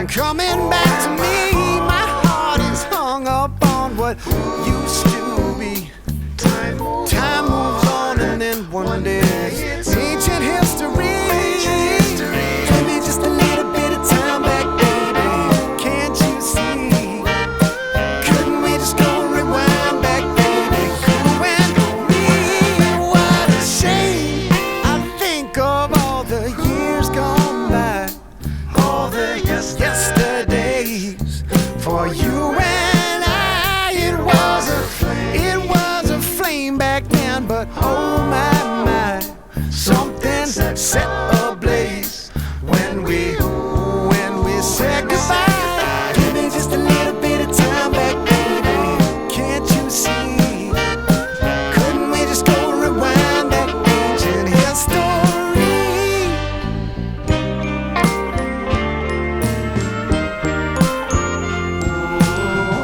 coming back to me. My heart is hung up on what used to be. Time moves on, and then one day it's ancient history. Give me just a little bit of time back, baby. Can't you see? Couldn't we just go rewind back, baby? You and me. What a shame. I think of all the years gone by, all the yesterdays. For you and I, it was a flame back then, but oh my, something set ablaze when we said goodbye. Give me just a little bit of time back, baby. Can't you see? Couldn't we just go rewind that ancient history?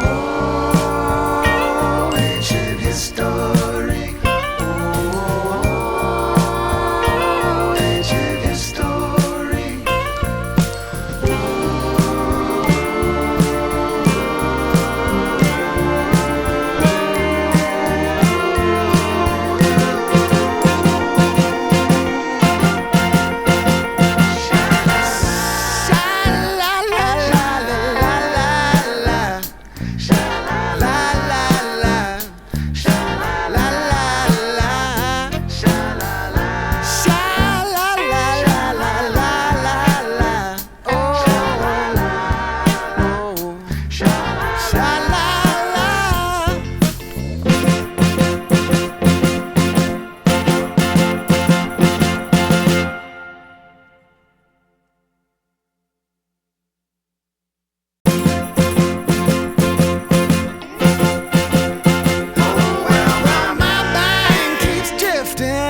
Oh, ancient history. Oh, ancient history.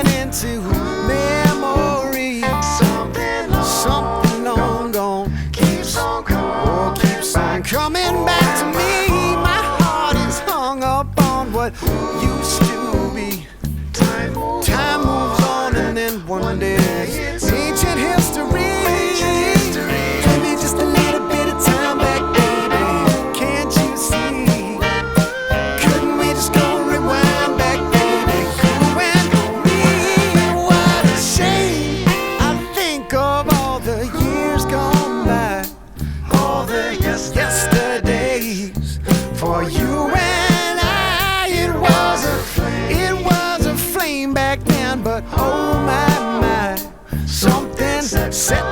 Into memory, something long gone keeps on coming back to me. My heart is hung up on what used to be. Time moves on, and then one day it's ancient history. Give me just a little bit of time back, baby. Can't you see? Couldn't we just go rewind back, baby? You and me. What a shame. I think of all the years gone by, all the yesterdays. For you and I, it was a flame back then, but oh my, something set